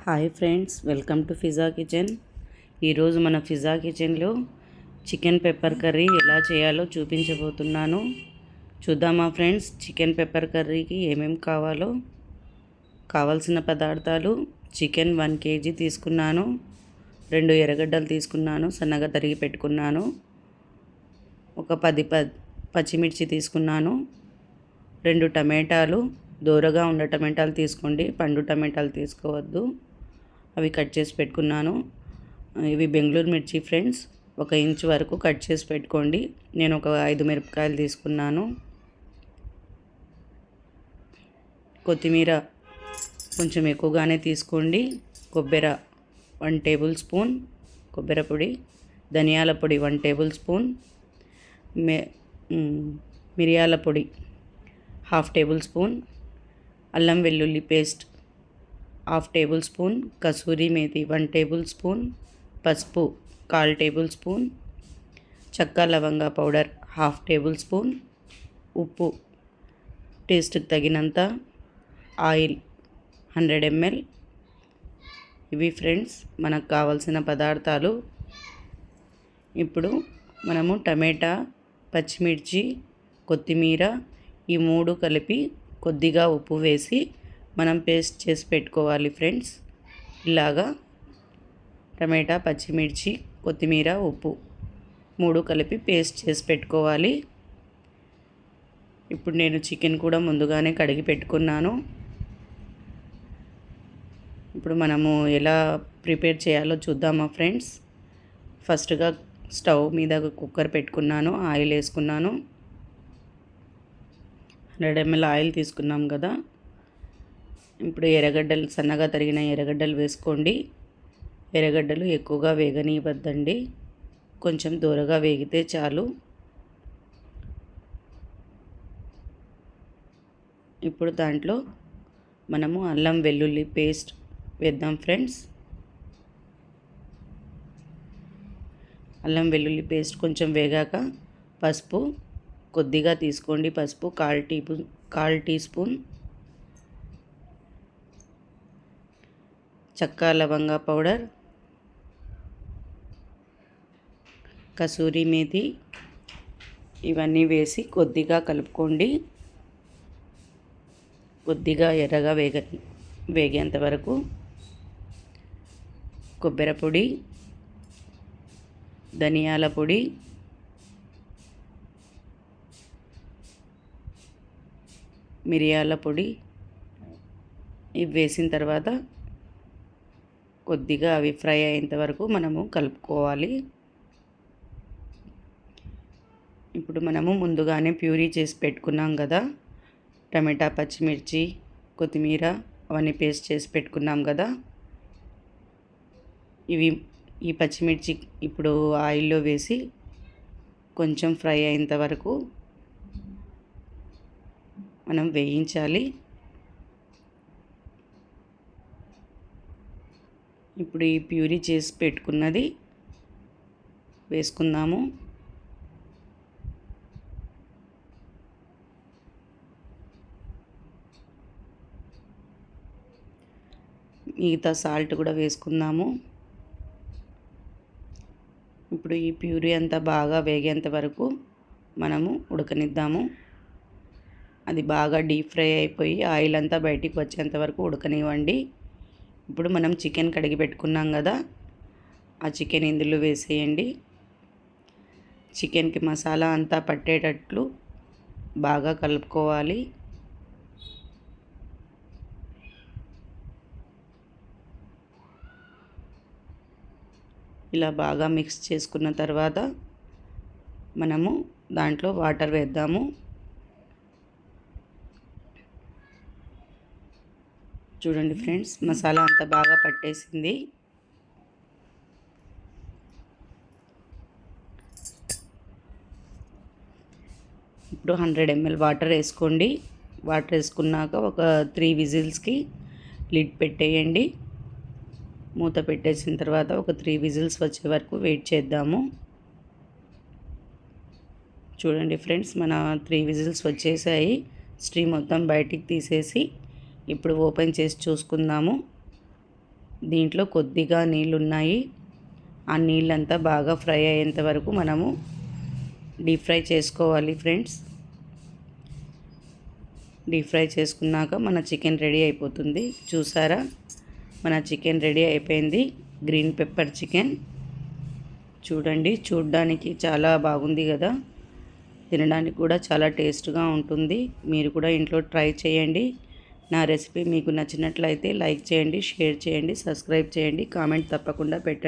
Hi friends, welcome to pizza kitchen. ఈరోజు మన pizza కిచెన్లో చికెన్ పెప్పర్ కర్రీ ఎలా చేయాలో చూపించబోతున్నాను. చూద్దామా ఫ్రెండ్స్, చికెన్ పెప్పర్ కర్రీకి ఏమేమి కావాలో. కావాల్సిన పదార్థాలు: చికెన్ 1 kg తీసుకున్నాను, 2 ఎర్రగడ్డలు తీసుకున్నాను, సన్నగా తరిగి పెట్టుకున్నాను, ఒక 10 పచ్చిమిర్చి తీసుకున్నాను, 2 టమాటాలు, దూరగా ఉన్న టమాటాలు తీసుకోండి, పండు టమాటాలు తీసుకోవద్దు. అవి కట్ చేసి పెట్టుకున్నాను. ఇవి బెంగళూరు మిర్చి ఫ్రెండ్స్, 1 ఇంచ్ వరకు కట్ చేసి పెట్టుకోండి. నేను ఒక 5 మిరపకాయలు తీసుకున్నాను. కొత్తిమీర కొంచెం ఎక్కువగానే తీసుకోండి. కొబ్బరి 1 టేబుల్ స్పూన్ కొబ్బరి పొడి, ధనియాల పొడి 1 టేబుల్ స్పూన్, మిరియాల పొడి 1/2 టేబుల్ స్పూన్, అల్లం వెల్లుల్లి paste 1/2 tablespoon, kasuri methi 1 tablespoon, పసుపు 1/4 టేబుల్ స్పూన్, చెక్క లవంగ పౌడర్ 1/2 టేబుల్ స్పూన్, ఉప్పు టేస్ట్కి తగినంత, ఆయిల్ 100 ml. ఇవి ఫ్రెండ్స్ మనకు కావాల్సిన పదార్థాలు. ఇప్పుడు మనము టమాటా, పచ్చిమిర్చి, కొత్తిమీర ఈ 3 కలిపి కొద్దిగా ఉప్పు వేసి మనం పేస్ట్ చేసి పెట్టుకోవాలి ఫ్రెండ్స్. ఇలాగా టమాటా, పచ్చిమిర్చి, కొత్తిమీర, ఉప్పు 3 కలిపి పేస్ట్ చేసి పెట్టుకోవాలి. ఇప్పుడు నేను చికెన్ కూడా ముందుగానే కడిగి పెట్టుకున్నాను. ఇప్పుడు మనము ఎలా ప్రిపేర్ చేయాలో చూద్దామా ఫ్రెండ్స్. ఫస్ట్గా స్టవ్ మీద కుక్కర్ పెట్టుకున్నాను, ఆయిల్ వేసుకున్నాను. 100 ml ఆయిల్ తీసుకున్నాం కదా. ఇప్పుడు ఎర్రగడ్డలు, సన్నగా తరిగిన ఎర్రగడ్డలు వేసుకోండి. ఎర్రగడ్డలు ఎక్కువగా వేగనివ్వద్దండి, కొంచెం దూరగా వేగితే చాలు. ఇప్పుడు దాంట్లో మనము అల్లం వెల్లుల్లి పేస్ట్ వేద్దాం ఫ్రెండ్స్. అల్లం వెల్లుల్లి పేస్ట్ కొంచెం వేగాక పసుపు కొద్దిగా తీసుకోండి. పసుపు 1/4 టీ స్పూన్, చెక్క లవంగ పౌడర్, కసూరి మేతి ఇవన్నీ వేసి కొద్దిగా కలుపుకోండి. కొద్దిగా ఎర్రగా వేగేంత వరకు. కొబ్బరి పొడి, ధనియాల పొడి, మిరియాల పొడి ఇవి వేసిన తర్వాత కొద్దిగా అవి ఫ్రై అయ్యేంత వరకు మనము కలుపుకోవాలి. ఇప్పుడు మనము ముందుగానే ప్యూరీ చేసి పెట్టుకున్నాం కదా, టమాటా, పచ్చిమిర్చి, కొత్తిమీర అవన్నీ పేస్ట్ చేసి పెట్టుకున్నాం కదా. ఈ పచ్చిమిర్చి ఇప్పుడు ఆయిల్లో వేసి కొంచెం ఫ్రై అయ్యేంత వరకు మనం వేయించాలి. ఇప్పుడు ఈ ప్యూరీ చేసి పెట్టుకున్నది వేసుకుందాము. మిగతా సాల్ట్ కూడా వేసుకుందాము. ఇప్పుడు ఈ ప్యూరీ అంతా బాగా వేగేంత వరకు మనము ఉడకనిద్దాము. అది బాగా డీప్ ఫ్రై అయిపోయి ఆయిల్ అంతా బయటికి వచ్చేంత వరకు ఉడకనివ్వండి. ఇప్పుడు మనం చికెన్ కడిగి పెట్టుకున్నాం కదా, ఆ చికెన్ ఇందులో వేసేయండి. చికెన్కి మసాలా అంతా పట్టేటట్లు బాగా కలుపుకోవాలి. ఇలా బాగా మిక్స్ చేసుకున్న తర్వాత మనము దాంట్లో వాటర్ వేద్దాము. చూడండి ఫ్రెండ్స్, మసాలా అంతా బాగా పట్టేసింది. ఇప్పుడు 100 ml వాటర్ వేసుకోండి. వాటర్ వేసుకున్నాక ఒక 3 విజిల్స్కి లిడ్ పెట్టేయండి. మూత పెట్టేసిన తర్వాత ఒక 3 విజిల్స్ వచ్చే వరకు వెయిట్ చేద్దాము. చూడండి ఫ్రెండ్స్, మన 3 విజిల్స్ వచ్చేసాయి. స్టీమ్ మొత్తం బయటికి తీసేసి ఇప్పుడు ఓపెన్ చేసి చూసుకుందాము. దీంట్లో కొద్దిగా నీళ్ళు ఉన్నాయి. ఆ నీళ్ళంతా బాగా ఫ్రై అయ్యేంత వరకు మనము డీప్ ఫ్రై చేసుకోవాలి ఫ్రెండ్స్. డీప్ ఫ్రై చేసుకున్నాక మన చికెన్ రెడీ అయిపోతుంది. చూసారా, మన చికెన్ రెడీ అయిపోయింది. గ్రీన్ పెప్పర్ చికెన్ చూడండి, చూడ్డానికి చాలా బాగుంది కదా, తినడానికి కూడా చాలా టేస్ట్గా ఉంటుంది. మీరు కూడా ఇంట్లో ట్రై చేయండి. నా రెసిపీ మీకు నచ్చినట్లయితే లైక్ చేయండి, షేర్ చేయండి, సబ్స్క్రైబ్ చేయండి, కామెంట్ తప్పకుండా పెట్టండి.